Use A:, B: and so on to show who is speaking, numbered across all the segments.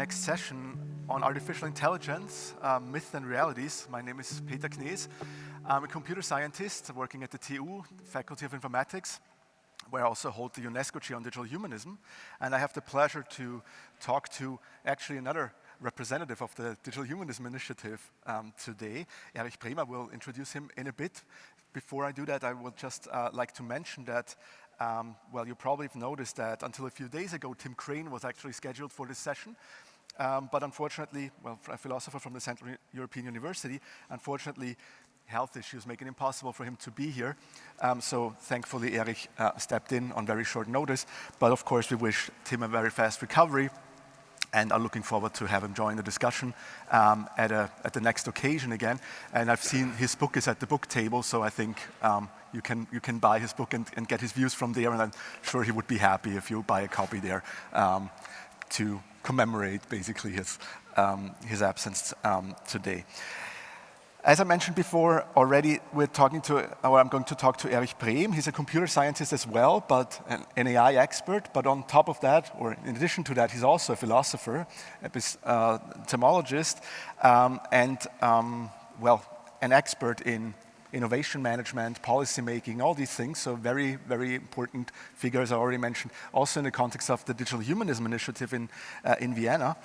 A: next session on artificial intelligence, myths and realities. My name is Peter Knees. I'm a computer scientist working at the TU, Faculty of Informatics, where I also hold the UNESCO Chair on Digital Humanism. And I have the pleasure to talk to actually another representative of the Digital Humanism Initiative today. Erich Prem. I will introduce him in a bit. Before I do that, I would just like to mention that well, you probably have noticed that until a few days ago, Tim Crane was actually scheduled for this session. But unfortunately, well, a philosopher from the Central European University, unfortunately, health issues make it impossible for him to be here. So thankfully, Erich stepped in on very short notice. But of course, we wish Tim a very fast recovery and are looking forward to have him join the discussion at the next occasion again. And I've seen his book is at the book table, so I think you can buy his book and get his views from there, and I'm sure he would be happy if you buy a copy there to commemorate basically his absence today. As I mentioned before already, I'm going to talk to Erich Prem. He's a computer scientist as well, but an AI expert. But on top of that, or in addition to that, he's also a philosopher, epistemologist, and well, an expert in innovation management, policy making, all these things. So very, very important figures I already mentioned, also in the context of the Digital Humanism Initiative in Vienna.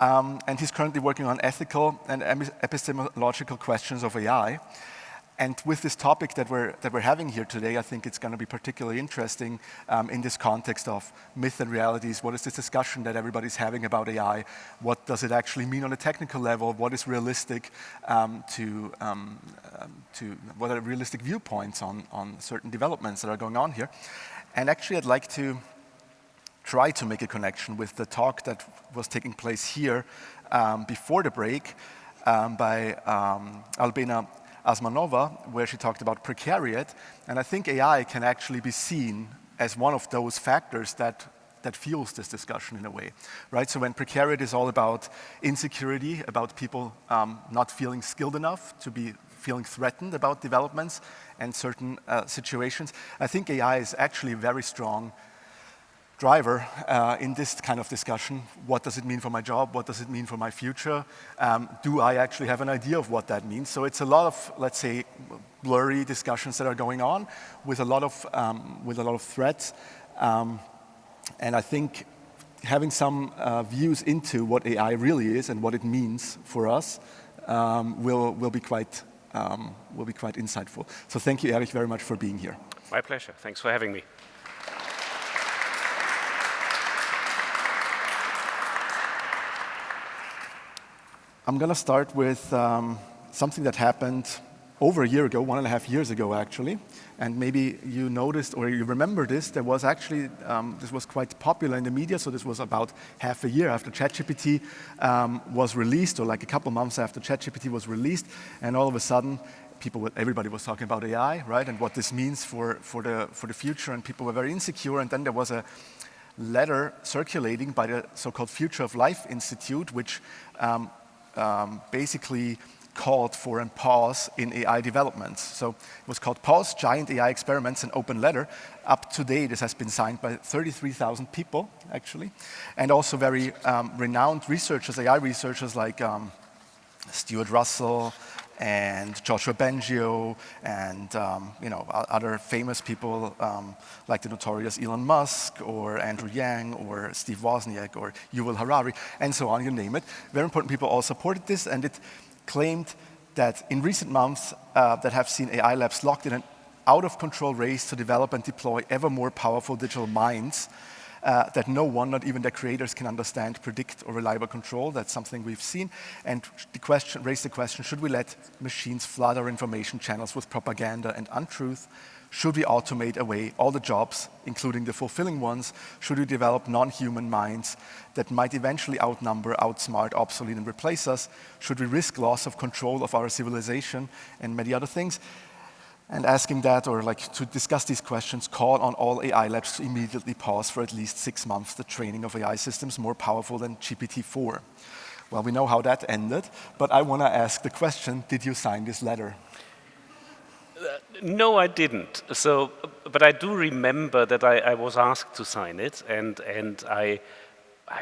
A: And he's currently working on ethical and epistemological questions of AI. And with this topic that we're having here today, I think it's going to be particularly interesting in this context of myth and realities. What is this discussion that everybody's having about AI? What does it actually mean on a technical level? What is realistic what are realistic viewpoints on certain developments that are going on here? And actually, I'd like to try to make a connection with the talk that was taking place here before the break by Albina Asmanova, where she talked about precariat. And I think AI can actually be seen as one of those factors that fuels this discussion in a way, right? So when precariat is all about insecurity, about people not feeling skilled enough to be feeling threatened about developments and certain situations, I think AI is actually a very strong driver in this kind of discussion. What does it mean for my job? What does it mean for my future? Do I actually have an idea of what that means? So it's a lot of, let's say, blurry discussions that are going on with a lot of threats. And I think having some views into what AI really is and what it means for us will be quite insightful. So thank you, Erich, very much for being here.
B: My pleasure. Thanks for having me.
A: I'm going to start with something that happened over a year ago, 1.5 years ago actually, and maybe you noticed or you remember this. There was actually, this was quite popular in the media, so this was about half a year after ChatGPT was released, or like a couple months after ChatGPT was released, and all of a sudden everybody was talking about AI, right, and what this means for the future, and people were very insecure. And then there was a letter circulating by the so-called Future of Life Institute, which basically called for a pause in AI developments. So it was called Pause Giant AI Experiments, an open letter. Up to date, this has been signed by 33,000 people, actually, and also very renowned researchers, AI researchers like Stuart Russell and Joshua Bengio, and other famous people like the notorious Elon Musk or Andrew Yang or Steve Wozniak or Yuval Harari, and so on, you name it. Very important people all supported this, and it claimed that in recent months that have seen AI labs locked in an out-of-control race to develop and deploy ever more powerful digital minds that no one, not even their creators, can understand, predict, or reliably control. That's something we've seen. And raised the question, should we let machines flood our information channels with propaganda and untruth? Should we automate away all the jobs, including the fulfilling ones? Should we develop non-human minds that might eventually outnumber, outsmart, obsolete, and replace us? Should we risk loss of control of our civilization and many other things? And asking that, or like to discuss these questions, call on all AI labs to immediately pause for at least 6 months the training of AI systems more powerful than GPT-4. Well, we know how that ended, but I want to ask the question, did you sign this letter?
B: No, I didn't. So, but I do remember that I was asked to sign it, and I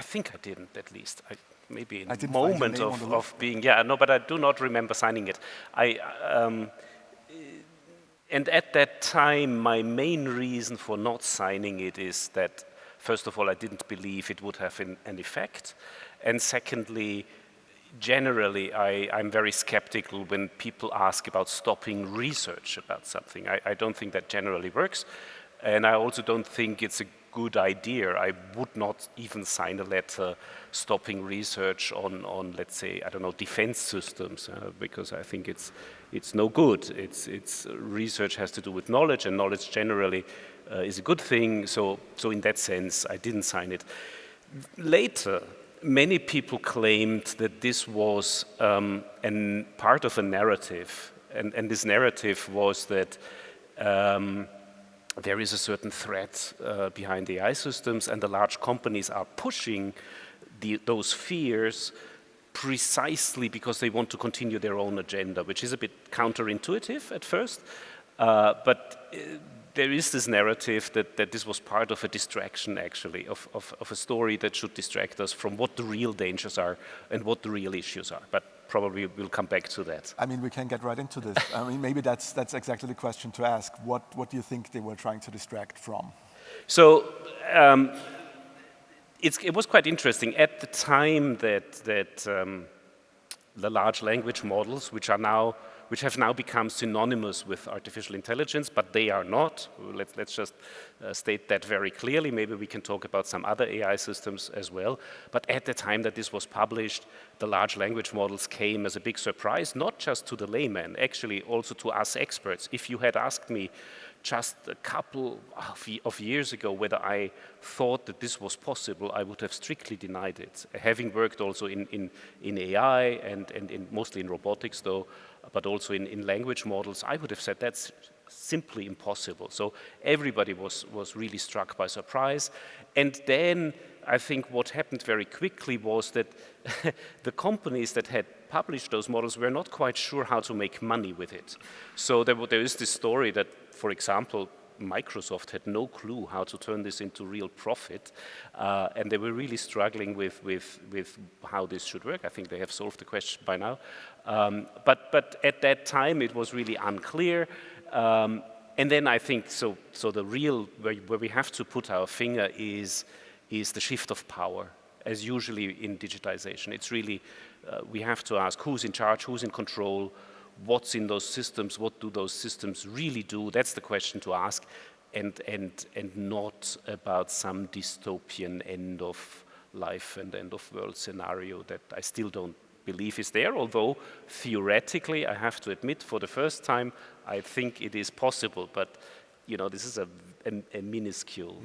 B: think I didn't, at least. maybe
A: I
B: a
A: didn't find your
B: moment
A: name on the
B: of being, yeah, no, but I do not remember signing it. And at that time, my main reason for not signing it is that, first of all, I didn't believe it would have an effect. And secondly, generally, I'm very skeptical when people ask about stopping research about something. I don't think that generally works. And I also don't think it's a good idea. I would not even sign a letter stopping research on let's say, I don't know, defense systems, because I think it's no good. It's research has to do with knowledge, and knowledge generally is a good thing. So in that sense, I didn't sign it. Later, many people claimed that this was part of a narrative, and this narrative was that there is a certain threat behind AI systems, and the large companies are pushing those fears precisely because they want to continue their own agenda, which is a bit counterintuitive at first. But there is this narrative that this was part of a distraction, actually, of a story that should distract us from what the real dangers are and what the real issues are. But probably we'll come back to that.
A: I mean, we can get right into this. I mean, maybe that's exactly the question to ask. What do you think they were trying to distract from?
B: So it was quite interesting. At the time that the large language models, which have now become synonymous with artificial intelligence, but they are not. Let's just state that very clearly. Maybe we can talk about some other AI systems as well. But at the time that this was published, the large language models came as a big surprise, not just to the layman, actually also to us experts. If you had asked me just a couple of years ago whether I thought that this was possible, I would have strictly denied it. Having worked also in AI and mostly in robotics though, but also in language models, I would have said that's simply impossible. So everybody was really struck by surprise. And then I think what happened very quickly was that the companies that had published those models were not quite sure how to make money with it. So there is this story that, for example, Microsoft had no clue how to turn this into real profit, and they were really struggling with how this should work. I think they have solved the question by now. But at that time, it was really unclear. And then I think, so the real, where we have to put our finger is the shift of power, as usually in digitization. It's really, we have to ask who's in charge, who's in control, what's in those systems, what do those systems really do? That's the question to ask, and not about some dystopian end of life and end of world scenario that I still don't believe is there, although theoretically, I have to admit, for the first time, I think it is possible, but this is a minuscule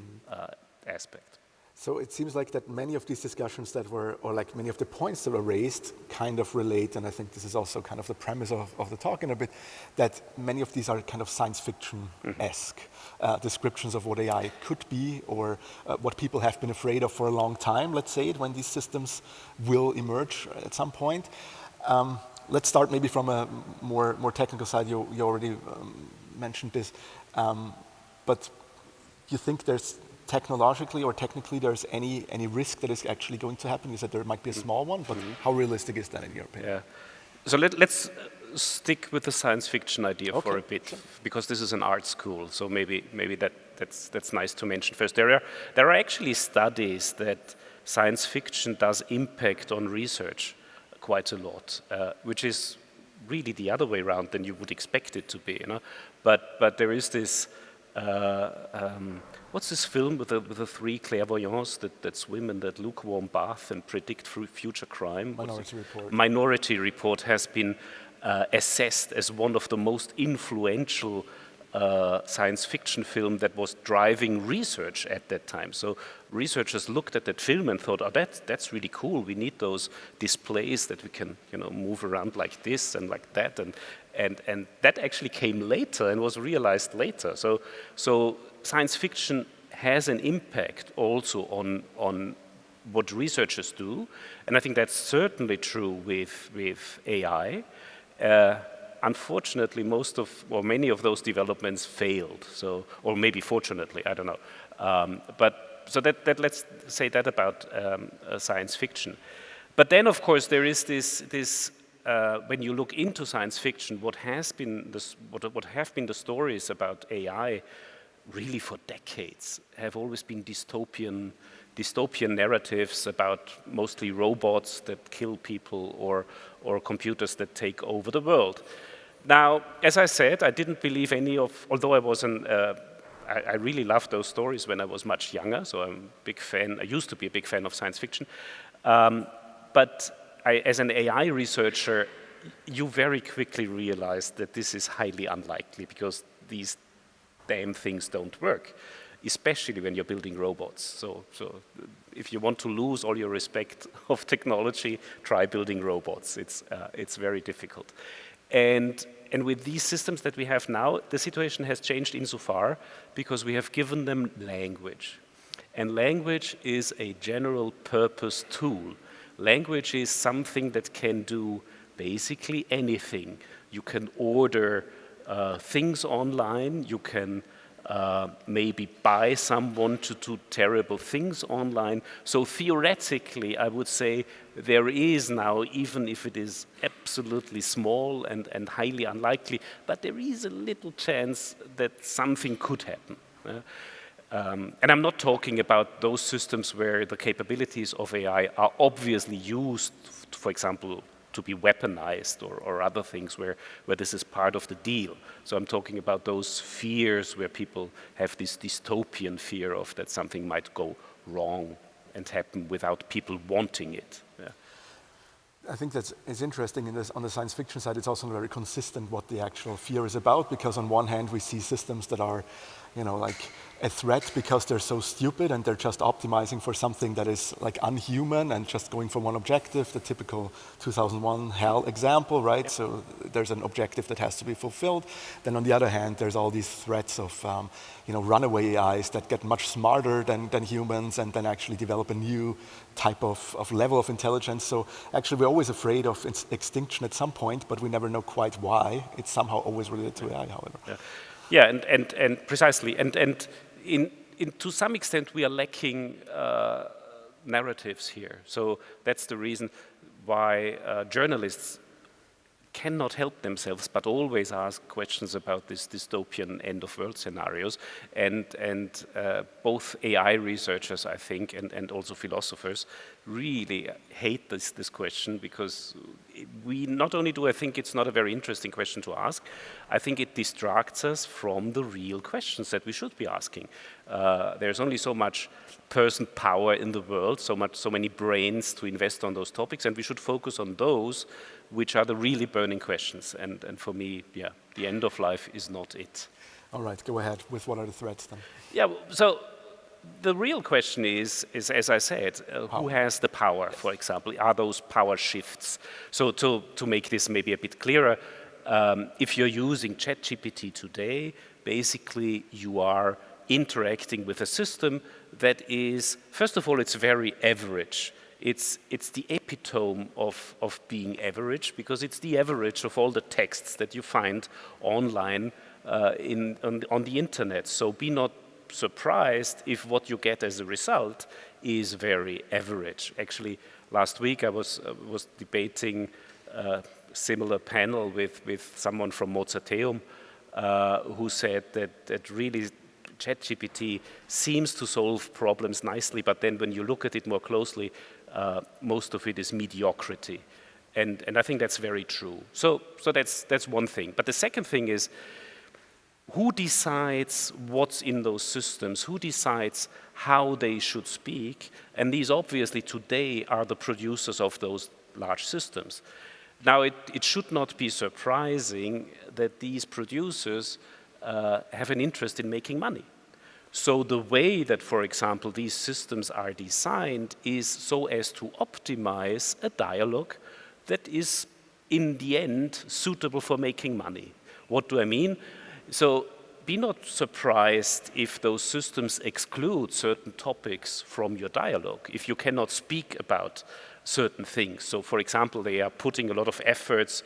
B: aspect.
A: So it seems like that many of these discussions that were, or like many of the points that were raised kind of relate, and I think this is also kind of the premise of the talk in a bit, that many of these are kind of science fiction-esque descriptions of what AI could be, or what people have been afraid of for a long time, let's say, when these systems will emerge at some point. Let's start maybe from a more technical side. You already mentioned this, but you think there's technologically or technically there's any risk that is actually going to happen? You said there might be a small one, but how realistic is that in your opinion?
B: Yeah. So let's stick with the science fiction idea for a bit, because this is an art school. So maybe that's nice to mention first. There are actually studies that science fiction does impact on research quite a lot, which is really the other way around than you would expect it to be. But there is this. What's this film with the three clairvoyants that swim in that lukewarm bath and predict future crime?
A: Minority Report.
B: Minority Report has been assessed as one of the most influential science fiction film that was driving research at that time. So researchers looked at that film and thought, oh, that's really cool. We need those displays that we can move around like this and like that. And that actually came later and was realized later. So science fiction has an impact also on what researchers do, and I think that's certainly true with AI. Unfortunately, many of those developments failed. Or maybe fortunately, I don't know. But let's say that about science fiction. But then, of course, there is this when you look into science fiction, what have been the stories about AI really for decades have always been dystopian narratives about mostly robots that kill people or computers that take over the world. Now, as I said, I didn't believe any of, although I was I really loved those stories when I was much younger, so I'm a big fan, I used to be a big fan of science fiction. But as an AI researcher, you very quickly realize that this is highly unlikely because these damn things don't work, especially when you're building robots. So if you want to lose all your respect of technology, try building robots. It's very difficult. And with these systems that we have now, the situation has changed insofar because we have given them language. And language is a general purpose tool. Language is something that can do basically anything. You can order things online, you can maybe buy someone to do terrible things online. So theoretically, I would say there is now, even if it is absolutely small and highly unlikely, but there is a little chance that something could happen. And I'm not talking about those systems where the capabilities of AI are obviously used, for example, to be weaponized or other things where this is part of the deal. So I'm talking about those fears where people have this dystopian fear of that something might go wrong and happen without people wanting it. Yeah.
A: I think it's interesting on the science fiction side, it's also very consistent what the actual fear is about, because on one hand we see systems that are, like a threat because they're so stupid and they're just optimizing for something that is like unhuman and just going for one objective, the typical 2001 HAL example, right? Yep. So there's an objective that has to be fulfilled. Then on the other hand, there's all these threats of runaway AIs that get much smarter than humans and then actually develop a new type of level of intelligence. So actually we're always afraid of extinction at some point, but we never know quite why. It's somehow always related to AI, however.
B: Yeah, and precisely. And to some extent we are lacking narratives here. So that's the reason why journalists cannot help themselves but always ask questions about this dystopian end of world scenarios, and both AI researchers, I think, and also philosophers really hate this question, because we not only do I think it's not a very interesting question to ask, I think it distracts us from the real questions that we should be asking. There's only so much person power in the world, so many brains to invest on those topics, and we should focus on those which are the really burning questions. And for me, yeah, the end of life is not it.
A: All right, go ahead with what are the threats then?
B: Yeah, so the real question is as I said, who has the power, for example? Are those power shifts? So to make this maybe a bit clearer, if you're using ChatGPT today, basically you are interacting with a system that is, first of all, it's very average. It's the epitome of being average, because it's the average of all the texts that you find online on the internet. So be not surprised if what you get as a result is very average. Actually, last week I was debating a similar panel with someone from Mozarteum who said that really ChatGPT seems to solve problems nicely, but then when you look at it more closely, most of it is mediocrity. And I think that's very true. So that's one thing. But the second thing is, who decides what's in those systems? Who decides how they should speak? And these obviously today are the producers of those large systems. Now it should not be surprising that these producers have an interest in making money. So the way that, for example, these systems are designed is so as to optimize a dialogue that is, in the end, suitable for making money. What do I mean? So be not surprised if those systems exclude certain topics from your dialogue, if you cannot speak about certain things. So, for example, they are putting a lot of efforts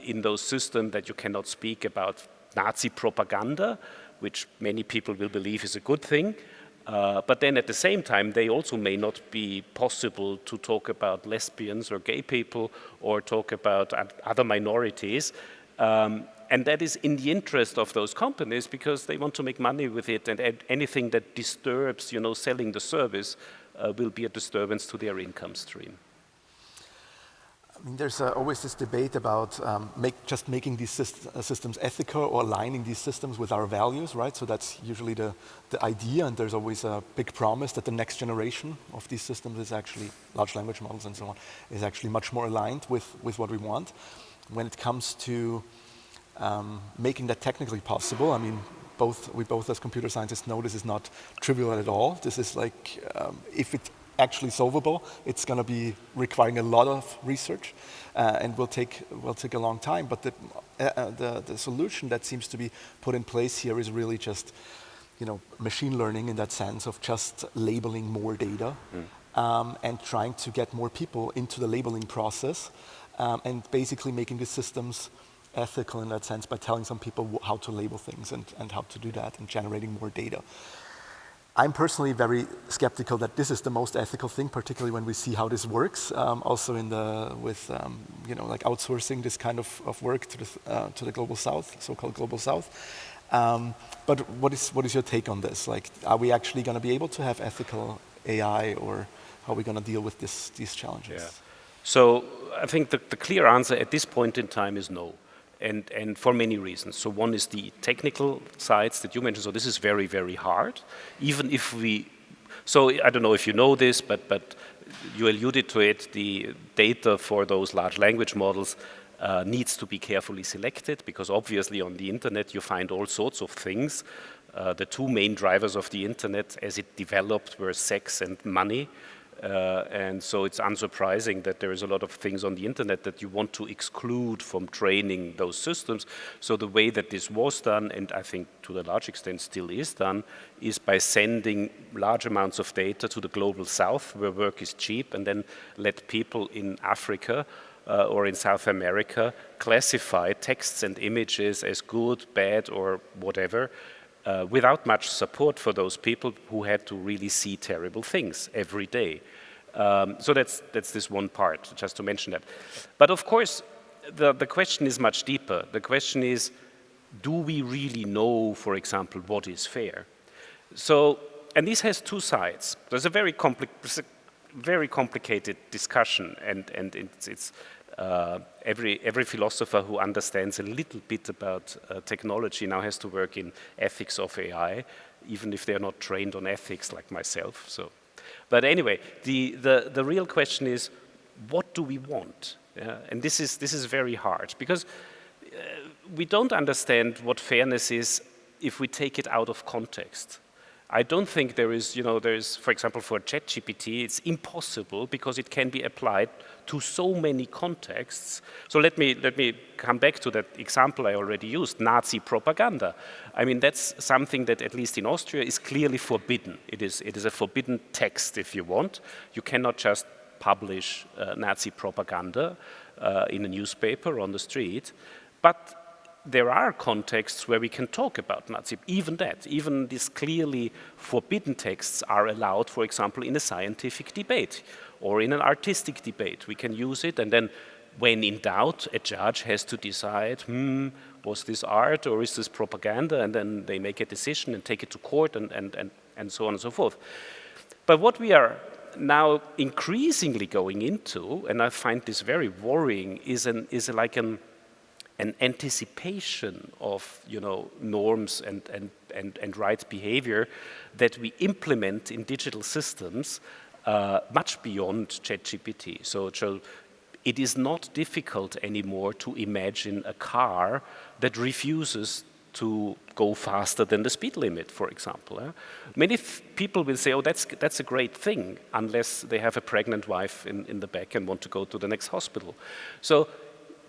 B: in those systems that you cannot speak about Nazi propaganda, which many people will believe is a good thing. But then at the same time, they also may not be possible to talk about lesbians or gay people or talk about other minorities. And that is in the interest of those companies because they want to make money with it, and anything that disturbs, selling the service will be a disturbance to their income stream.
A: I mean, there's always this debate about just making these systems ethical or aligning these systems with our values, right? So that's usually the idea, and there's always a big promise that the next generation of these systems is actually, large language models and so on, is actually much more aligned with what we want. When it comes to making that technically possible, I mean, we both as computer scientists know this is not trivial at all. This is like, if it actually solvable, it's going to be requiring a lot of research and will take a long time. But the solution that seems to be put in place here is really just, machine learning in that sense of just labeling more data and trying to get more people into the labeling process and basically making the systems ethical in that sense by telling some people how to label things and how to do that and generating more data. I'm personally very skeptical that this is the most ethical thing, particularly when we see how this works. Also with like outsourcing this kind of work to the global south, so-called global south. But what is your take on this? Like, are we actually going to be able to have ethical AI, or how are we going to deal with these challenges?
B: Yeah. So I think the clear answer at this point in time is no. And for many reasons. So one is the technical sides that you mentioned. So this is very, very hard. Even if so I don't know if you know this, but you alluded to it, the data for those large language models needs to be carefully selected, because obviously on the internet you find all sorts of things. The two main drivers of the internet as it developed were sex and money. And so it's unsurprising that there is a lot of things on the internet that you want to exclude from training those systems. So the way that this was done, and I think to a large extent still is done, is by sending large amounts of data to the global south where work is cheap, and then let people in Africa or in South America classify texts and images as good, bad, or whatever, without much support for those people who had to really see terrible things every day. So that's this one part, just to mention that. But of course, the question is much deeper. The question is, do we really know, for example, what is fair? So, and this has two sides. There's a very complicated discussion, and it's every philosopher who understands a little bit about technology now has to work in ethics of AI, even if they're not trained on ethics like myself. So, but anyway, the real question is, what do we want? And this is very hard, because we don't understand what fairness is if we take it out of context. I don't think there is, for example, for ChatGPT, it's impossible because it can be applied to so many contexts. So let me come back to that example I already used, Nazi propaganda. I mean, that's something that, at least in Austria, is clearly forbidden. It is a forbidden text, if you want. You cannot just publish Nazi propaganda in a newspaper on the street. But there are contexts where we can talk about Nazi, even these clearly forbidden texts are allowed, for example, in a scientific debate or in an artistic debate. We can use it, and then when in doubt, a judge has to decide, was this art or is this propaganda? And then they make a decision and take it to court and so on and so forth. But what we are now increasingly going into, and I find this very worrying, is like an anticipation of norms and right behavior that we implement in digital systems much beyond ChatGPT. So it is not difficult anymore to imagine a car that refuses to go faster than the speed limit, for example. Many people will say, oh, that's a great thing, unless they have a pregnant wife in the back and want to go to the next hospital. So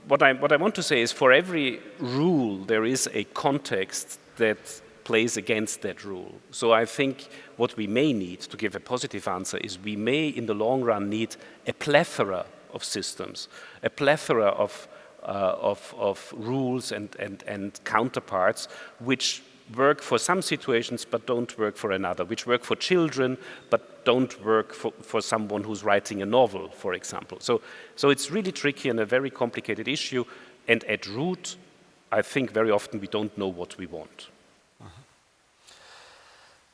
B: what I want to say is, for every rule, there is a context that plays against that rule. So I think what we may need, to give a positive answer, is we may, in the long run, need a plethora of systems, a plethora of rules and counterparts, which work for some situations but don't work for another, which work for children but don't work for someone who's writing a novel, for example. So it's really tricky and a very complicated issue, and at root, I think very often we don't know what we want.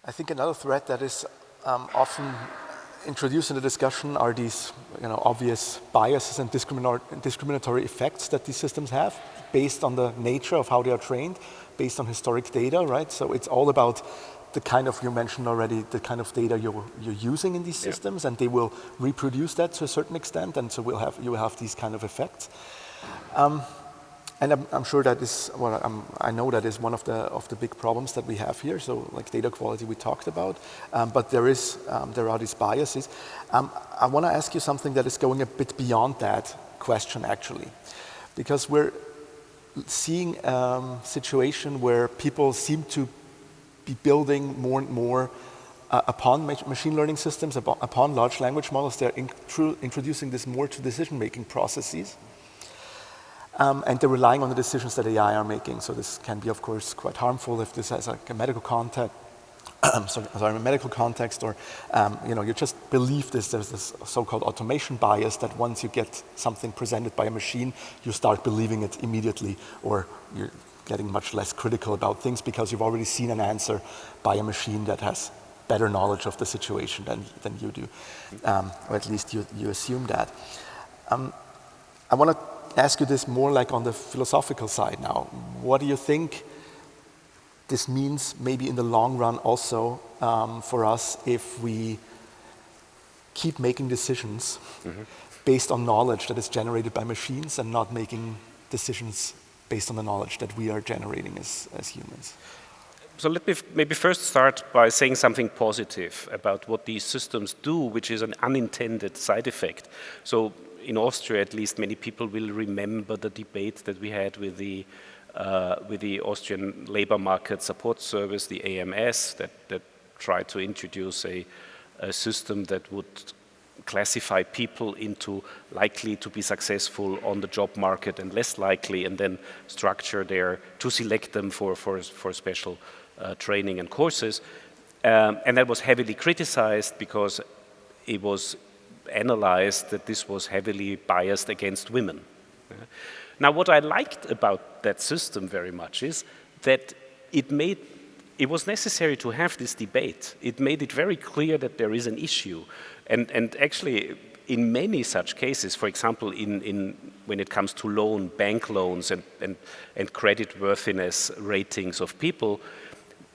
A: I think another threat that is often introduced in the discussion are these obvious biases and discriminatory effects that these systems have based on the nature of how they are trained, based on historic data, right? So it's all about the kind of, you mentioned already, the kind of data you're using in these systems, and they will reproduce that to a certain extent, and so you will have these kind of effects. And I'm sure that is, I know that is one of the big problems that we have here. So, like data quality, we talked about, but there are these biases. I want to ask you something that is going a bit beyond that question, actually, because we're seeing a situation where people seem to be building more and more upon machine learning systems, upon large language models. They're introducing this more to decision-making processes. And they're relying on the decisions that AI are making. So this can be, of course, quite harmful if this has like a medical context, or you just believe this. There's this so-called automation bias that once you get something presented by a machine, you start believing it immediately, or you're getting much less critical about things because you've already seen an answer by a machine that has better knowledge of the situation than you do, or at least you assume that. I want to ask you this more like on the philosophical side now. What do you think this means maybe in the long run also for us if we keep making decisions based on knowledge that is generated by machines and not making decisions based on the knowledge that we are generating as humans?
B: So let me maybe first start by saying something positive about what these systems do, which is an unintended side effect. So in Austria, at least, many people will remember the debate that we had with the Austrian Labor Market Support Service, the AMS, that tried to introduce a system that would classify people into likely to be successful on the job market and less likely, and then structure to select them for special training and courses. And that was heavily criticized because it was analyzed that this was heavily biased against women. Now, what I liked about that system very much is that it was necessary to have this debate. It made it very clear that there is an issue. And actually, in many such cases, for example, when it comes to bank loans and credit worthiness ratings of people,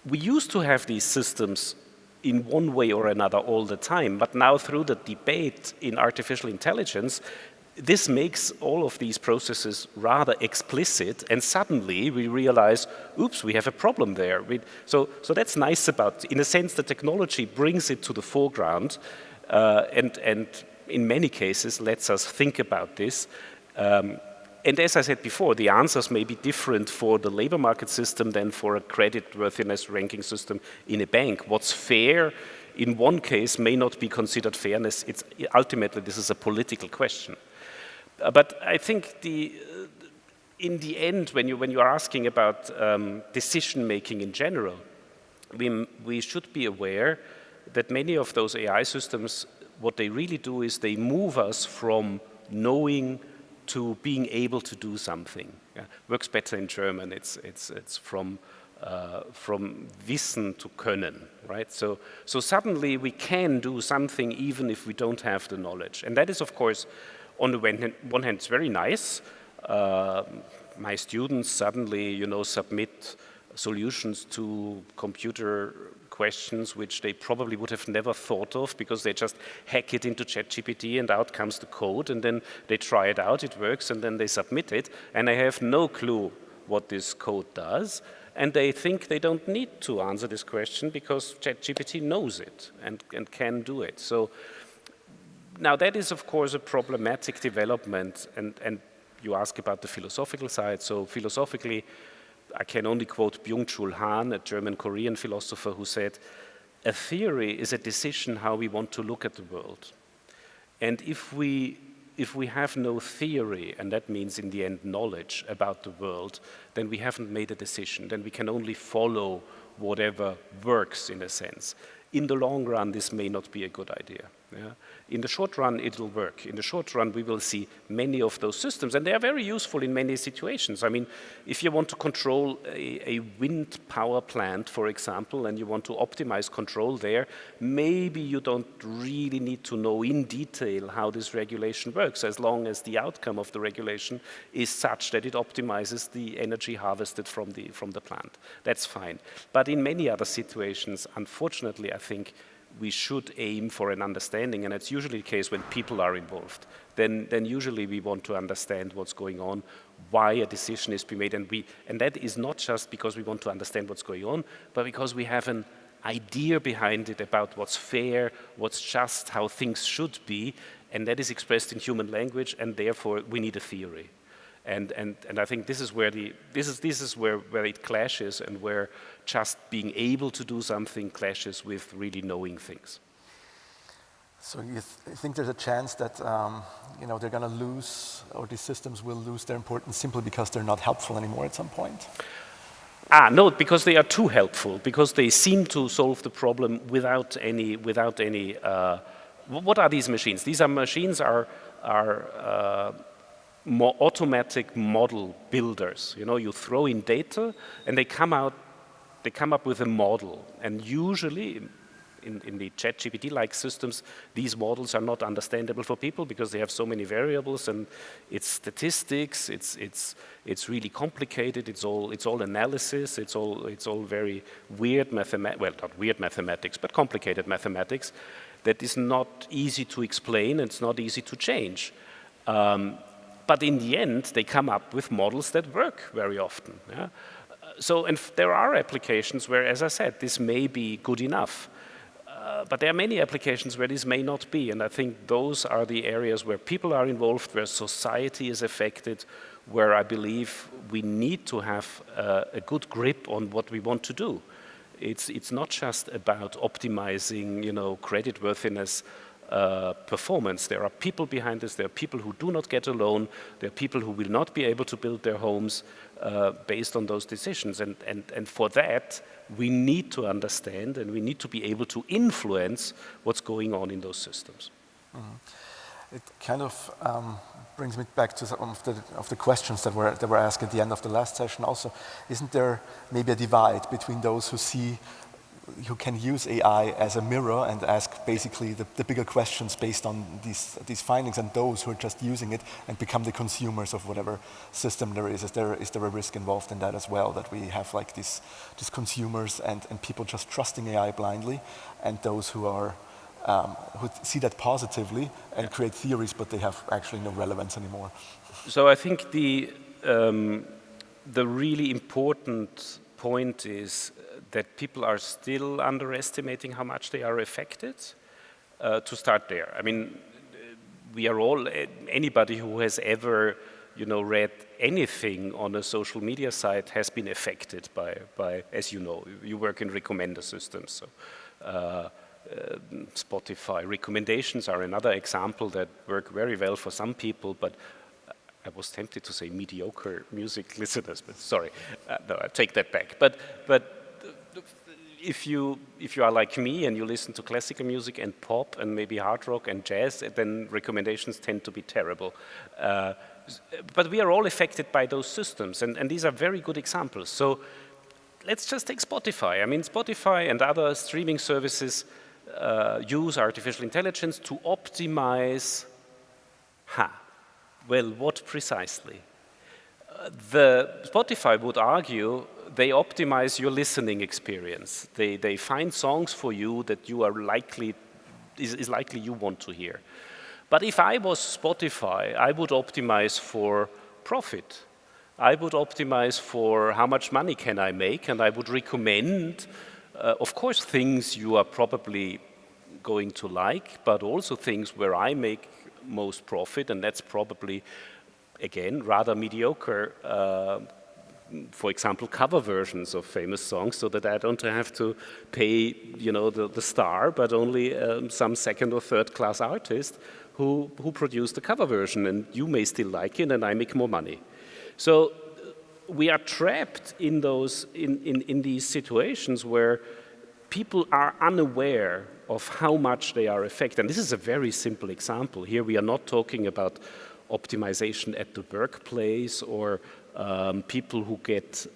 B: we used to have these systems in one way or another all the time, but now through the debate in artificial intelligence, this makes all of these processes rather explicit, and suddenly we realize, oops, we have a problem there. So that's nice about, in a sense, the technology brings it to the foreground, and in many cases lets us think about this. And as I said before, the answers may be different for the labor market system than for a credit worthiness ranking system in a bank. What's fair in one case may not be considered fairness. Ultimately, this is a political question. But I think in the end, when you are asking about decision making in general, we should be aware that many of those AI systems, what they really do is they move us from knowing to being able to do something. Yeah. Works better in German. It's from Wissen to Können, right? So suddenly we can do something even if we don't have the knowledge, and that is, of course, on the one hand, it's very nice. My students suddenly, submit solutions to computer questions which they probably would have never thought of because they just hack it into ChatGPT and out comes the code, and then they try it out, it works, and then they submit it, and I have no clue what this code does, and they think they don't need to answer this question because ChatGPT knows it and can do it. So now that is, of course, a problematic development, and you ask about the philosophical side. So philosophically, I can only quote Byung-Chul Han, a German-Korean philosopher, who said, a theory is a decision how we want to look at the world. And if we if we have no theory, and that means in the end knowledge about the world, then we haven't made a decision. Then we can only follow whatever works in a sense. In the long run, this may not be a good idea. Yeah? In the short run, it will work. In the short run, we will see many of those systems, and they are very useful in many situations. I mean, if you want to control a wind power plant, for example, and you want to optimize control there, maybe you don't really need to know in detail how this regulation works, as long as the outcome of the regulation is such that it optimizes the energy harvested from the plant. That's fine. But in many other situations, unfortunately, I think we should aim for an understanding, and it's usually the case when people are involved. Then usually we want to understand what's going on, why a decision is being made, and that is not just because we want to understand what's going on, but because we have an idea behind it about what's fair, what's just, how things should be, and that is expressed in human language, and therefore we need a theory. And I think this is where where it clashes, and where just being able to do something clashes with really knowing things.
A: So you think there's a chance that they're going to lose, or these systems will lose their importance simply because they're not helpful anymore at some point?
B: No, because they are too helpful, because they seem to solve the problem without any. What are these machines? These machines are more automatic model builders. You throw in data, and they come up with a model. And usually, in the ChatGPT-like systems, these models are not understandable for people because they have so many variables, and it's statistics. It's really complicated. It's all analysis. It's all very weird mathematics. Well, not weird mathematics, but complicated mathematics. That is not easy to explain. And it's not easy to change. But in the end, they come up with models that work very often. Yeah? And there are applications where, as I said, this may be good enough. But there are many applications where this may not be. And I think those are the areas where people are involved, where society is affected, where I believe we need to have a good grip on what we want to do. It's not just about optimizing, creditworthiness, performance. There are people behind this. There are people who do not get a loan. There are people who will not be able to build their homes based on those decisions. And for that, we need to understand, and we need to be able to influence what's going on in those systems.
A: Mm-hmm. It kind of brings me back to some of the questions that were asked at the end of the last session also. Isn't there maybe a divide between those who can use AI as a mirror and ask basically the bigger questions based on these findings, and those who are just using it and become the consumers of whatever system there is? Is there a risk involved in that as well, that we have like these consumers and people just trusting AI blindly, and those who see that positively and create theories, but they have actually no relevance anymore?
B: So I think the really important point is that people are still underestimating how much they are affected. To start there, I mean, we are all, anybody who has ever, read anything on a social media site has been affected by, as you know, you work in recommender systems. So Spotify recommendations are another example that work very well for some people, but I was tempted to say mediocre music listeners, but sorry, no, I take that back. But if you are like me and you listen to classical music and pop and maybe hard rock and jazz, then recommendations tend to be terrible. But we are all affected by those systems, and these are very good examples. So let's just take Spotify. I mean, Spotify and other streaming services use artificial intelligence to optimize. Well, what precisely? The Spotify would argue they optimize your listening experience. They find songs for you that you are likely you want to hear. But if I was Spotify, I would optimize for profit. I would optimize for how much money can I make, and I would recommend, of course, things you are probably going to like, but also things where I make most profit, and that's probably, again, rather mediocre, for example, cover versions of famous songs, so that I don't have to pay, the star, but only some second or third class artist who produce the cover version, and you may still like it, and I make more money. So we are trapped in these situations where people are unaware of how much they are affected. And this is a very simple example. Here we are not talking about optimization at the workplace or people who get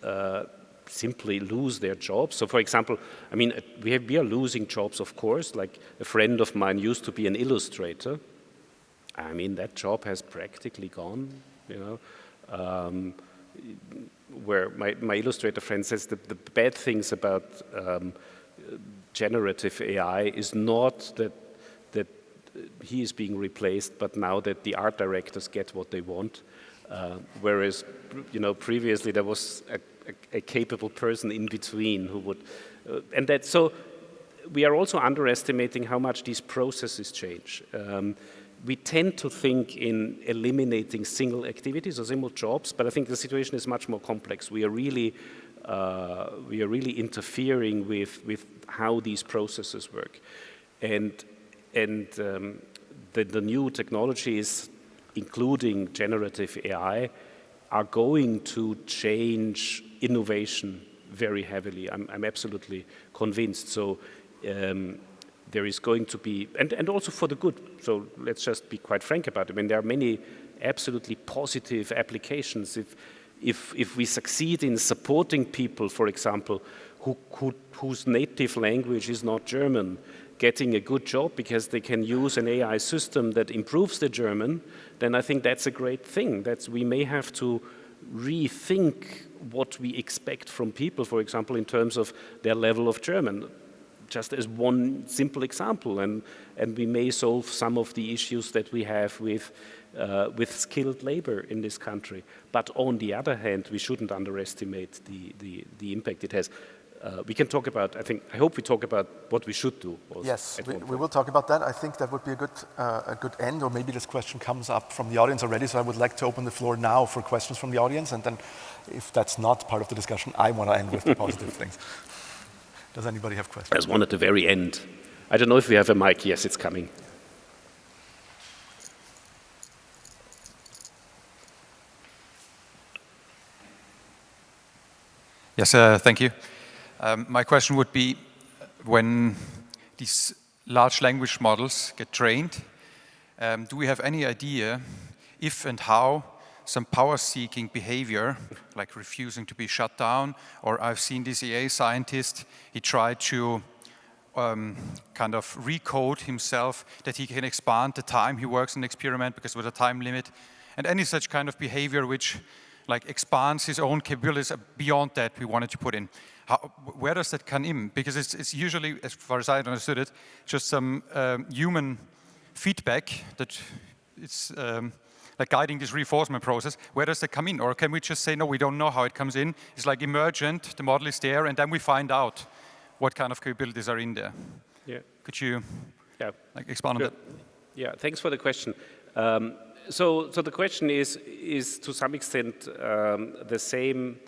B: simply lose their jobs. So for example, I mean, we are losing jobs, of course. Like a friend of mine used to be an illustrator. I mean, that job has practically gone, you know. Where my illustrator friend says that the bad things about generative AI is not that he is being replaced, but now that the art directors get what they want. Whereas, you know, previously there was a capable person in between who would, so we are also underestimating how much these processes change. We tend to think in eliminating single activities or single jobs, but I think the situation is much more complex. We are really interfering with how these processes work, and the new technologies, including generative AI, are going to change innovation very heavily. I'm absolutely convinced. So. There is going to be, and also for the good, so let's just be quite frank about it. I mean, there are many absolutely positive applications. If we succeed in supporting people, for example, whose native language is not German, getting a good job because they can use an AI system that improves the German, then I think that's a great thing. We may have to rethink what we expect from people, for example, in terms of their level of German. Just as one simple example, and we may solve some of the issues that we have with skilled labor in this country. But on the other hand, we shouldn't underestimate the impact it has. We can talk about, I hope we talk about what we should do.
A: Yes, we will talk about that. I think that would be a good end, or maybe this question comes up from the audience already, so I would like to open the floor now for questions from the audience, and then if that's not part of the discussion, I want to end with the positive things. Does anybody have questions?
B: There's one at the very end. I don't know if we have a mic. Yes, it's coming.
C: Yes, thank you. My question would be, when these large language models get trained, do we have any idea if and how some power-seeking behavior, like refusing to be shut down, or I've seen this AI scientist, he tried to kind of recode himself that he can expand the time he works in an experiment because with a time limit, and any such kind of behavior which like expands his own capabilities beyond that we wanted to put in. Where does that come in? Because it's usually, as far as I understood it, just some human feedback that it's like guiding this reinforcement process. Where does that come in? Or can we just say, no, we don't know how it comes in? It's like emergent, the model is there, and then we find out what kind of capabilities are in there.
B: Yeah.
C: Could you expand on that?
B: Yeah, thanks for the question. So the question is to some extent the same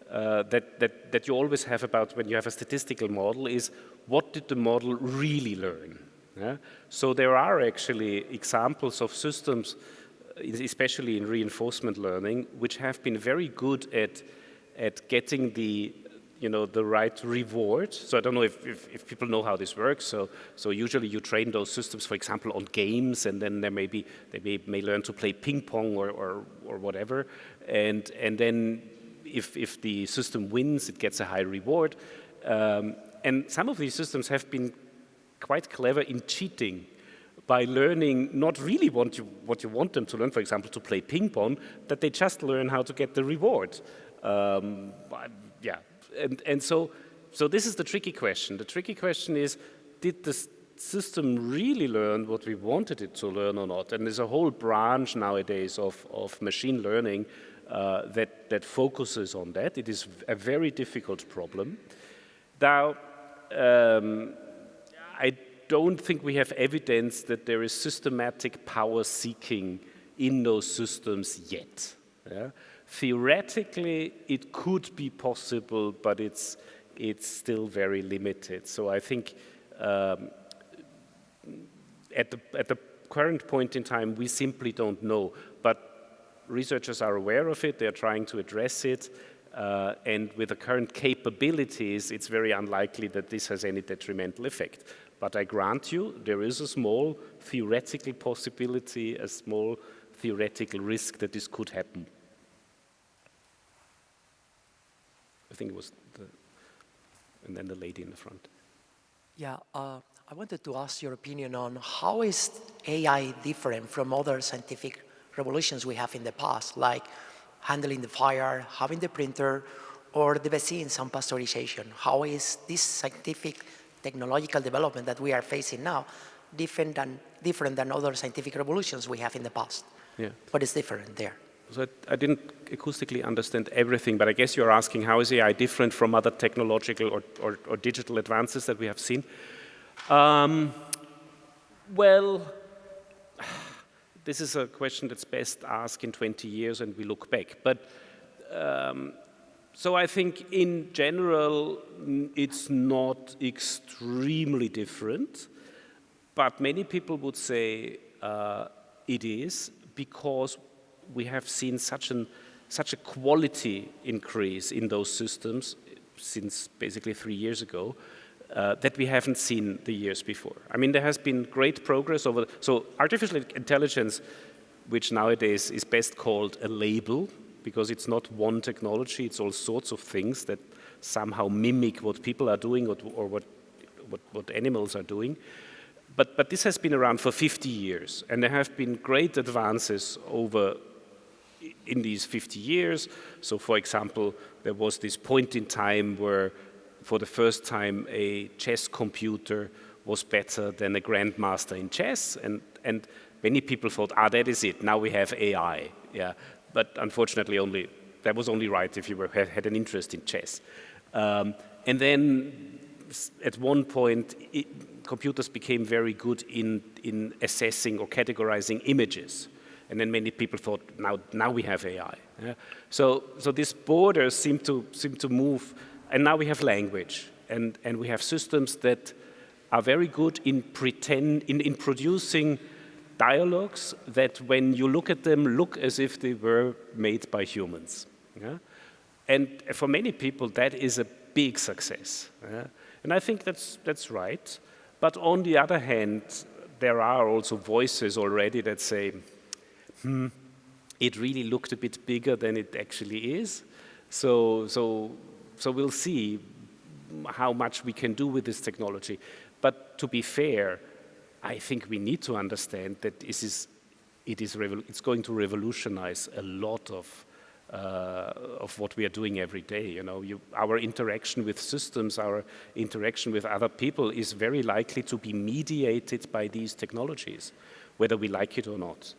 B: that you always have about when you have a statistical model is what did the model really learn? Yeah? So there are actually examples of systems, especially in reinforcement learning, which have been very good at getting the right reward. So I don't know if people know how this works. So usually you train those systems, for example, on games, and then they may learn to play ping pong or whatever. And then if the system wins, it gets a high reward. And some of these systems have been quite clever in cheating by learning not really what you want them to learn, for example, to play ping pong, that they just learn how to get the reward. And so this is the tricky question. The tricky question is, did the system really learn what we wanted it to learn or not? And there's a whole branch nowadays of machine learning that focuses on that. It is a very difficult problem. Now, I don't think we have evidence that there is systematic power seeking in those systems yet. Yeah? Theoretically, it could be possible, but it's still very limited. So I think at the current point in time, we simply don't know. But researchers are aware of it, they're trying to address it, and with the current capabilities, it's very unlikely that this has any detrimental effect. But I grant you, there is a small theoretical possibility, a small theoretical risk that this could happen. I think it was and then the lady in the front.
D: Yeah, I wanted to ask your opinion on how is AI different from other scientific revolutions we have in the past, like handling the fire, having the printer, or the vaccines and pasteurization. How is this scientific technological development that we are facing now different than other scientific revolutions we have in the past?
B: Yeah.
D: What is different there?
B: So I didn't acoustically understand everything, but I guess you're asking how is AI different from other technological or digital advances that we have seen? Well, this is a question that's best asked in 20 years and we look back. But so I think in general, it's not extremely different, but many people would say it is because we have seen such a quality increase in those systems since basically 3 years ago that we haven't seen the years before. I mean, there has been great progress over, so artificial intelligence, which nowadays is best called a label, because it's not one technology, it's all sorts of things that somehow mimic what people are doing or what animals are doing. But this has been around for 50 years, and there have been great advances in these 50 years. So for example, there was this point in time where for the first time a chess computer was better than a grandmaster in chess, and many people thought, that is it, now we have AI. Yeah. But unfortunately that was only right if you had an interest in chess. And then at one point, computers became very good in assessing or categorizing images. And then many people thought, now we have AI. Yeah? So these borders seem to move, and now we have language, and we have systems that are very good in producing dialogues that, when you look at them, look as if they were made by humans. Yeah? And for many people, that is a big success. Yeah? And I think that's right. But on the other hand, there are also voices already that say, it really looked a bit bigger than it actually is. So we'll see how much we can do with this technology. But to be fair, I think we need to understand that it's going to revolutionize a lot of what we are doing every day. You know, our interaction with systems, our interaction with other people is very likely to be mediated by these technologies, whether we like it or not.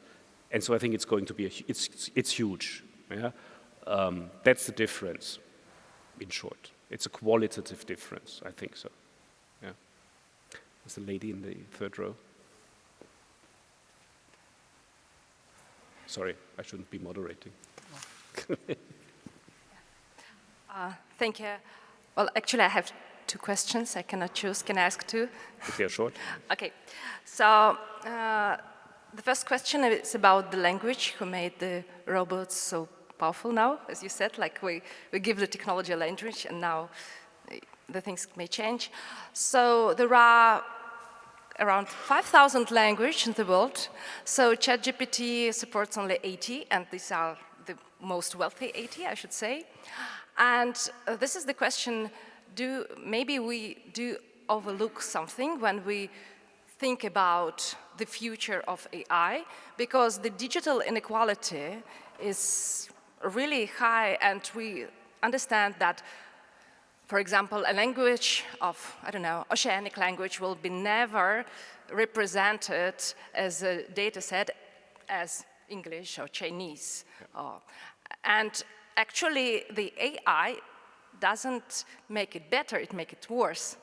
B: And so I think it's going to be it's huge. Yeah? That's the difference, in short. It's a qualitative difference, I think so. Yeah. There's a lady in the third row. Sorry, I shouldn't be moderating.
E: Thank you. Well, actually, I have 2 questions. I cannot choose. Can I ask 2?
B: If they're short.
E: Okay. So the first question is about the language. Who made the robots so powerful now? As you said, like we give the technology a language, and now the things may change. So there are around 5,000 languages in the world. So ChatGPT supports only 80, and these are the most wealthy 80, I should say. And this is the question, maybe we do overlook something when we think about the future of AI, because the digital inequality is really high, and we understand that, for example, a language of, I don't know, oceanic language will be never represented as a data set as English or Chinese. Yeah. And actually, the AI doesn't make it better, it makes it worse.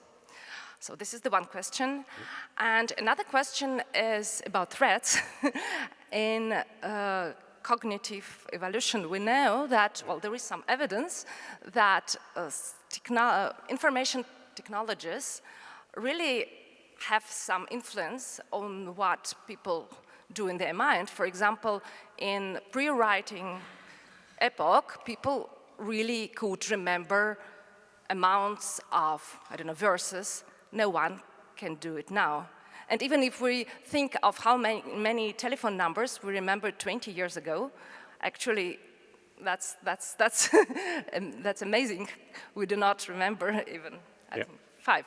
E: So this is the one question. And another question is about threats. In cognitive evolution, we know that, well, there is some evidence that information technologies really have some influence on what people do in their mind. For example, in pre-writing epoch, people really could remember amounts of, I don't know, verses. No one can do it now. And even if we think of how many telephone numbers we remembered 20 years ago, actually, that's that's amazing. We do not remember even, I think, 5.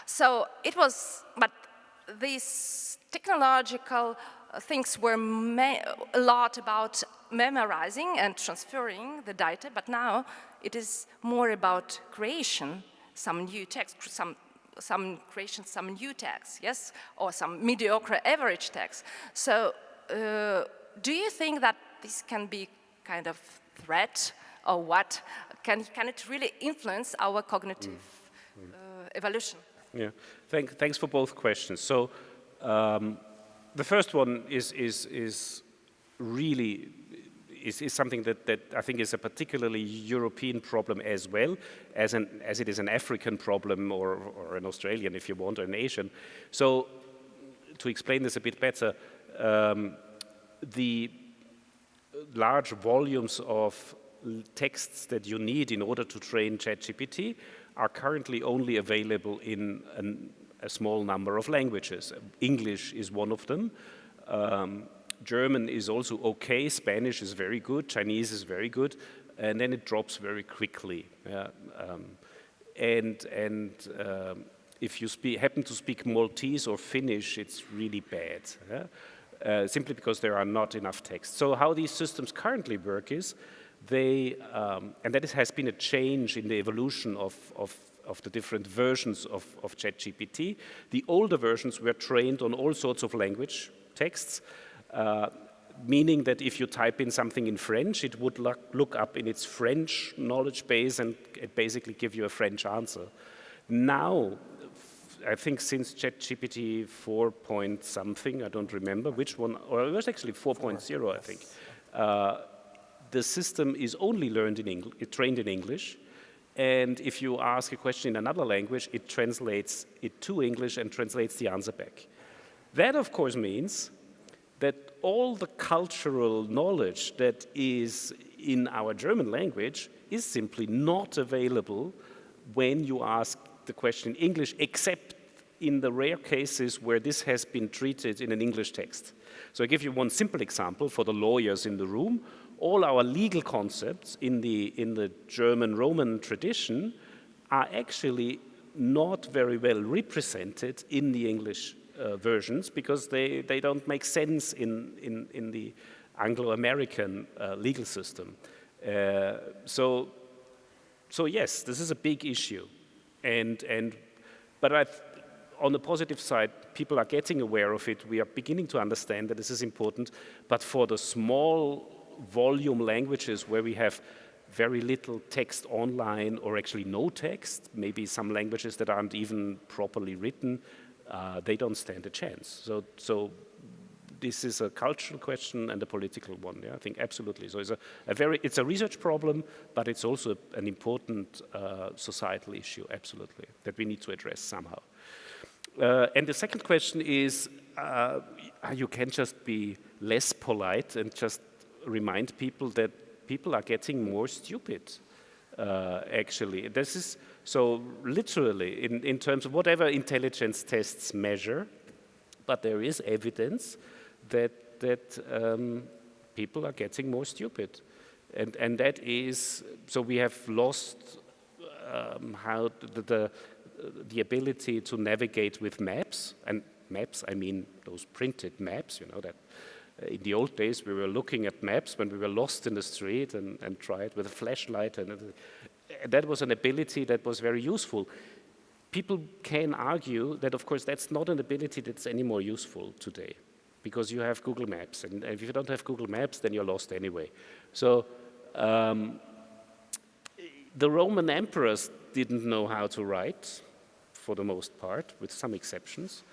E: So it was, but these technological things were a lot about memorizing and transferring the data, but now it is more about creation, some new text, some creation, some new text, yes, or some mediocre average text. So do you think that this can be kind of threat, or what? Can it really influence our cognitive evolution?
B: Yeah, thanks for both questions. So the first one is really something that I think is a particularly European problem as well, as it is an African problem or an Australian, if you want, or an Asian. So to explain this a bit better, the large volumes of texts that you need in order to train ChatGPT are currently only available in a small number of languages. English is one of them. German is also okay. Spanish is very good. Chinese is very good. And then it drops very quickly. If you happen to speak Maltese or Finnish, it's really bad. Simply because there are not enough texts. So how these systems currently work is and that has been a change in the evolution of the different versions of ChatGPT. The older versions were trained on all sorts of language texts, meaning that if you type in something in French, it would look up in its French knowledge base and it basically give you a French answer. Now, I think since ChatGPT 4 point something, I don't remember which one, or it was actually 4.0, I think. The system is only trained in English, and if you ask a question in another language, it translates it to English and translates the answer back. That, of course, means that all the cultural knowledge that is in our German language is simply not available when you ask the question in English, except in the rare cases where this has been treated in an English text. So I give you one simple example for the lawyers in the room. All our legal concepts in the German Roman tradition are actually not very well represented in the English versions because they don't make sense in the Anglo-American legal system. So yes, this is a big issue, but on the positive side, people are getting aware of it. We are beginning to understand that this is important. But for the small volume languages where we have very little text online or actually no text, maybe some languages that aren't even properly written, they don't stand a chance. So this is a cultural question and a political one. Yeah, I think absolutely. So it's a research problem, but it's also an important societal issue, absolutely, that we need to address somehow. And the second question is, you can just be less polite and just remind people that people are getting more stupid, actually. This is, so literally, in terms of whatever intelligence tests measure, but there is evidence that people are getting more stupid. And that is, so we have lost how the ability to navigate with maps, and maps, I mean those printed maps, you know, that in the old days we were looking at maps when we were lost in the street and tried with a flashlight, and that was an ability that was very useful. People can argue that, of course, that's not an ability that's any more useful today, because you have Google Maps, and if you don't have Google Maps, then you're lost anyway. So the Roman emperors didn't know how to write, for the most part, with some exceptions.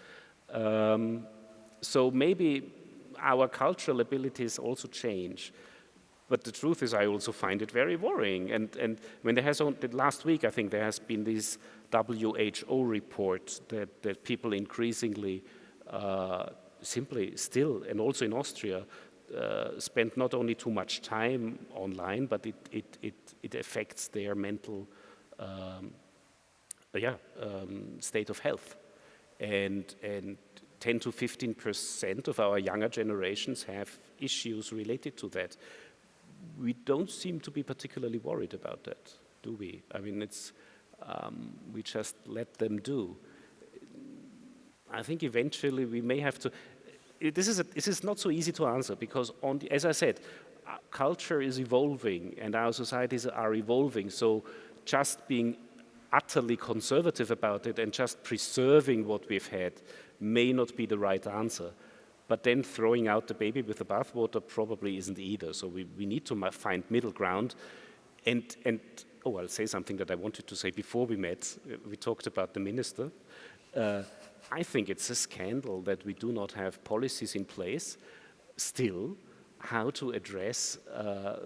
B: So maybe our cultural abilities also change. But the truth is, I also find it very worrying. And when there has only, last week, I think there has been this WHO report that people increasingly simply still, and also in Austria, spend not only too much time online, but it affects their mental state of health. And 10 to 15% of our younger generations have issues related to that. We don't seem to be particularly worried about that, do we? I mean, it's we just let them do. I think eventually we may have to. This is not so easy to answer because, as I said, culture is evolving and our societies are evolving. So just being utterly conservative about it and just preserving what we've had may not be the right answer. But then throwing out the baby with the bathwater probably isn't either. So we need to find middle ground. And I'll say something that I wanted to say before we met. We talked about the minister. I think it's a scandal that we do not have policies in place still how to address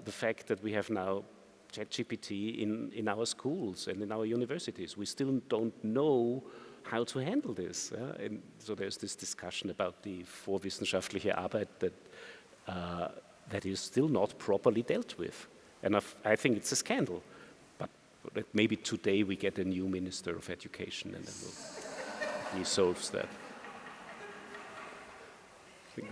B: the fact that we have now ChatGPT in our schools and in our universities. We still don't know how to handle this. And so there's this discussion about the vorwissenschaftliche Arbeit that is still not properly dealt with. And I think it's a scandal. But maybe today we get a new Minister of Education and then he solves that. I think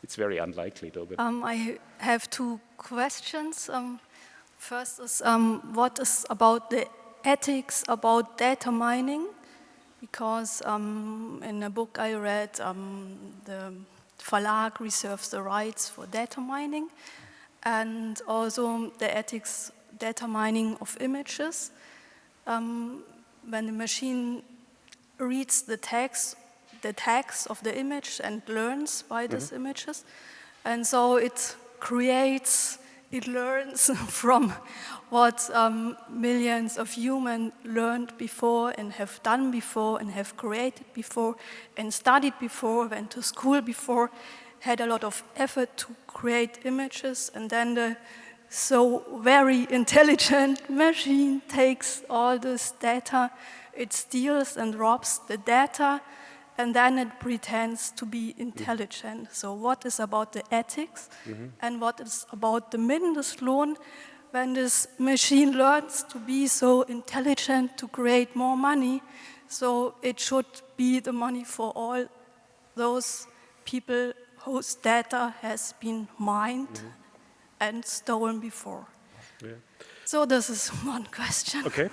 B: it's very unlikely though. But
F: I have two questions. First is what is about the ethics about data mining? Because in a book I read, the Verlag reserves the rights for data mining and also the ethics data mining of images. When the machine reads the text of the image and learns by these images, and so it learns from what millions of humans learned before and have done before and have created before and studied before, went to school before, had a lot of effort to create images, and then the so very intelligent machine takes all this data, it steals and robs the data, and then it pretends to be intelligent. So what is about the ethics and what is about the Mindestlohn when this machine learns to be so intelligent to create more money? So it should be the money for all those people whose data has been mined and stolen before. Yeah. So this is one question.
B: Okay.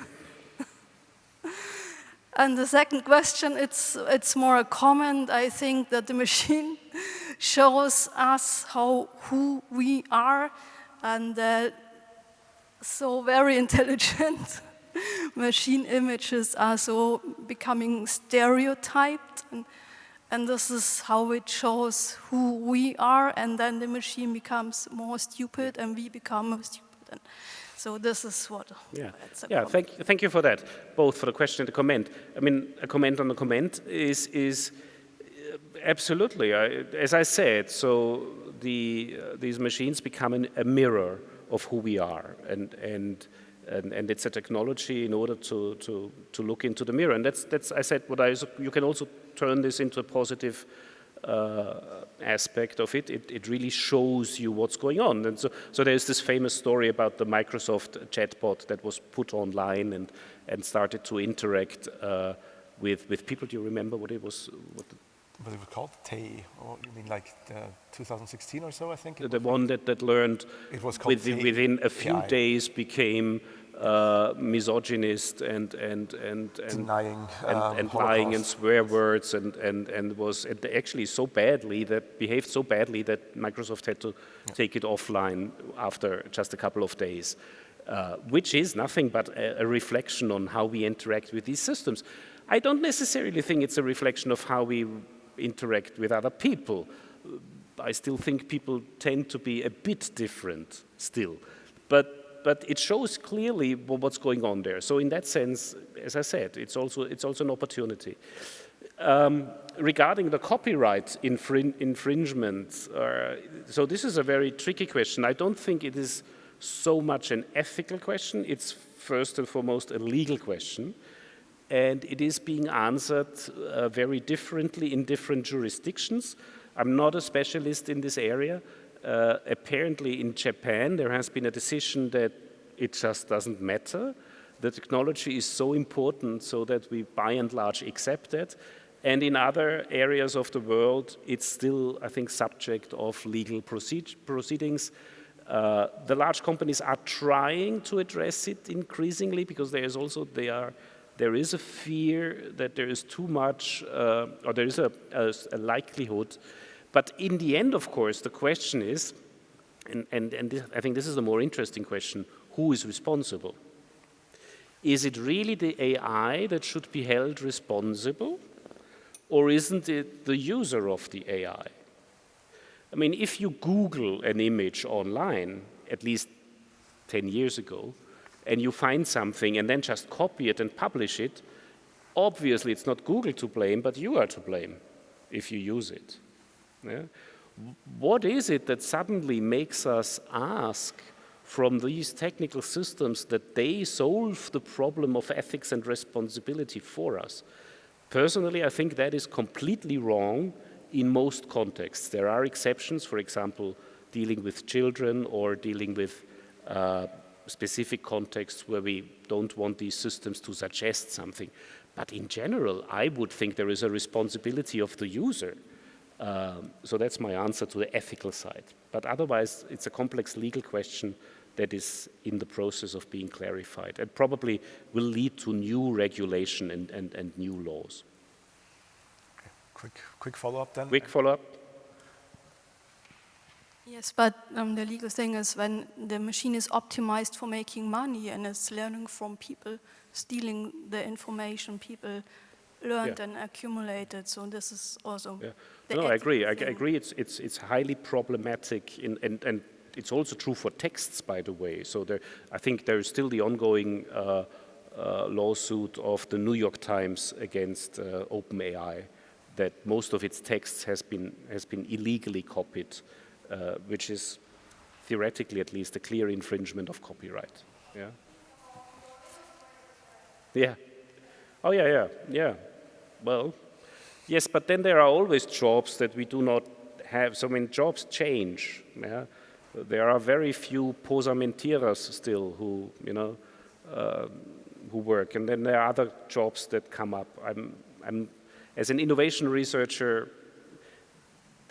F: And the second question, it's more a comment. I think that the machine shows us who we are, and that so very intelligent machine images are so becoming stereotyped, and this is how it shows who we are, and then the machine becomes more stupid and we become more stupid. And so this is what.
B: Thank you for that, both for the question and the comment. I mean, a comment on the comment is absolutely, as I said, so these machines become a mirror of who we are, and it's a technology in order to look into the mirror, and that's I said you can also turn this into a positive aspect of it. It really shows you what's going on, and so there's this famous story about the Microsoft chatbot that was put online and started to interact with people. Do you remember what it was? What it was called?
A: Tay, or you mean like 2016 or so? I think
B: the one that learned
A: it was called
B: within a few days became misogynist and
A: denying
B: and lying and swear words and was actually behaved so badly that Microsoft had to take it offline after just a couple of days, which is nothing but a reflection on how we interact with these systems. I don't necessarily think it's a reflection of how we interact with other people. I still think people tend to be a bit different still, but it shows clearly what's going on there. So in that sense, as I said, it's also an opportunity. Regarding the copyright infringements, so this is a very tricky question. I don't think it is so much an ethical question. It's first and foremost a legal question. And it is being answered very differently in different jurisdictions. I'm not a specialist in this area. Apparently in Japan, there has been a decision that it just doesn't matter. The technology is so important so that we by and large accept it. And in other areas of the world, it's still, I think, subject of legal proceedings. The large companies are trying to address it increasingly because there is a fear that there is too much, or there is a likelihood. But in the end, of course, the question is, and I think this is the more interesting question, who is responsible? Is it really the AI that should be held responsible? Or isn't it the user of the AI? I mean, if you Google an image online, at least 10 years ago, and you find something and then just copy it and publish it, obviously it's not Google to blame, but you are to blame if you use it. Yeah? What is it that suddenly makes us ask from these technical systems that they solve the problem of ethics and responsibility for us? Personally, I think that is completely wrong in most contexts. There are exceptions, for example, dealing with children or dealing with specific contexts where we don't want these systems to suggest something. But in general, I would think there is a responsibility of the user. So that's my answer to the ethical side. But otherwise, it's a complex legal question that is in the process of being clarified and probably will lead to new regulation and new laws.
A: Okay. Quick follow-up then?
B: Quick follow-up?
F: Yes, but the legal thing is when the machine is optimized for making money and it's learning from people, stealing the information people learned and accumulated. So this is also.
B: Yeah. No, I agree. I agree. It's highly problematic, and it's also true for texts, by the way. So I think there is still the ongoing lawsuit of the New York Times against OpenAI, that most of its texts has been illegally copied, which is theoretically at least a clear infringement of copyright. Yeah. Yeah. Oh yeah. Well, yes, but then there are always jobs that we do not have. So when jobs change, yeah, there are very few posamenteras still who work, and then there are other jobs that come up. I'm as an innovation researcher,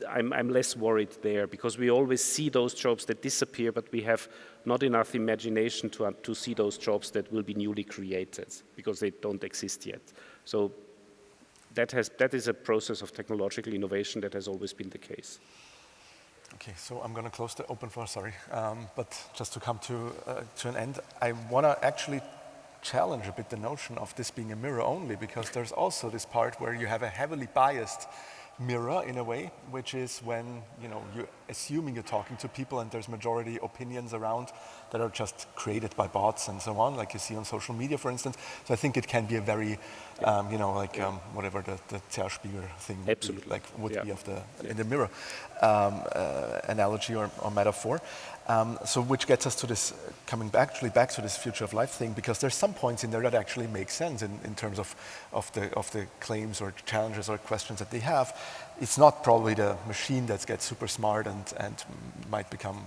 B: I'm less worried there because we always see those jobs that disappear, but we have not enough imagination to see those jobs that will be newly created because they don't exist yet. So that is a process of technological innovation that has always been the case.
A: Okay, so I'm going to close the open floor, sorry. But just to come to an end, I want to actually challenge a bit the notion of this being a mirror only, because there's also this part where you have a heavily biased mirror in a way, which is when you're assuming you're talking to people and there's majority opinions around that are just created by bots and so on, like you see on social media, for instance. So I think it can be a very, whatever the Zerspiegel thing would be of in the mirror analogy or metaphor. So which gets us to this, coming back to this future of life thing, because there's some points in there that actually make sense in terms of the claims or challenges or questions that they have. It's not probably the machine that gets super smart and might become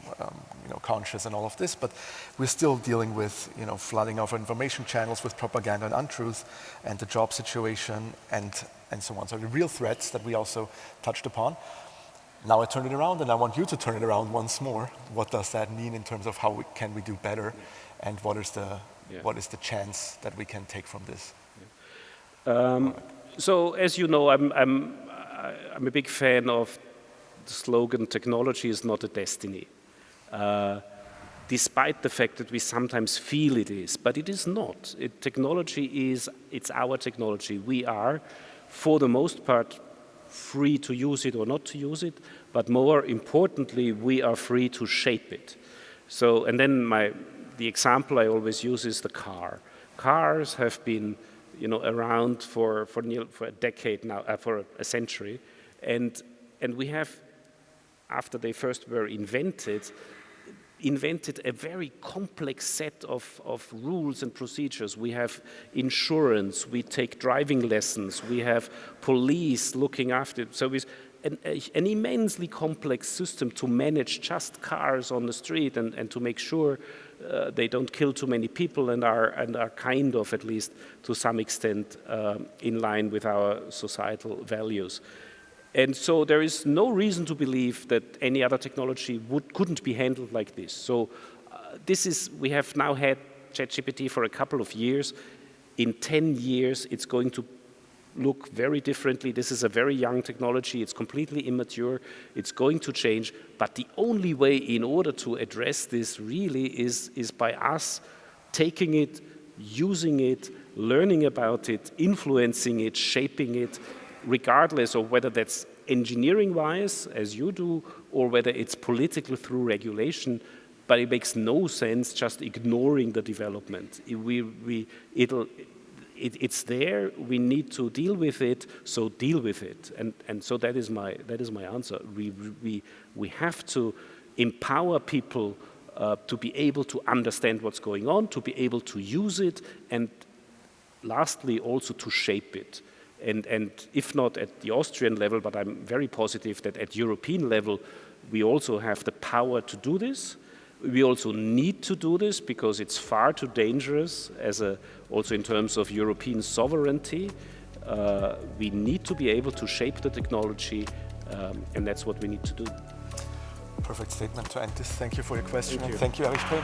A: conscious and all of this, but we're still dealing with flooding of information channels with propaganda and untruth, and the job situation and so on. So the real threats that we also touched upon. Now I turn it around, and I want you to turn it around once more. What does that mean in terms of how can we do better, and what is the chance that we can take from this?
B: So as you know, I'm a big fan of the slogan, technology is not a destiny. Despite the fact that we sometimes feel it is, but it is not. It's our technology. We are, for the most part, free to use it or not to use it, but more importantly, we are free to shape it. So, and then the example I always use is the car. Cars have been, around for a decade now, for a century, and we have, after they first were invented a very complex set of rules and procedures. We have insurance, we take driving lessons, we have police looking after it. So it's an immensely complex system to manage just cars on the street and to make sure they don't kill too many people and are kind of, at least to some extent, in line with our societal values. And so there is no reason to believe that any other technology couldn't be handled like this. So we have now had ChatGPT for a couple of years. In 10 years, it's going to look very differently. This is a very young technology. It's completely immature. It's going to change. But the only way in order to address this really is by us taking it, using it, learning about it, influencing it, shaping it, regardless of whether that's engineering-wise, as you do, or whether it's political through regulation. But it makes no sense just ignoring the development. It's there. We need to deal with it. So deal with it. And so that is my answer. We have to empower people to be able to understand what's going on, to be able to use it, and lastly also to shape it. And if not at the Austrian level, but I'm very positive that at European level, we also have the power to do this. We also need to do this because it's far too dangerous, also in terms of European sovereignty. We need to be able to shape the technology, and that's what we need to do.
A: Perfect statement to end this. Thank you for your question.
B: Thank you.
A: Thank you, Erich Prem.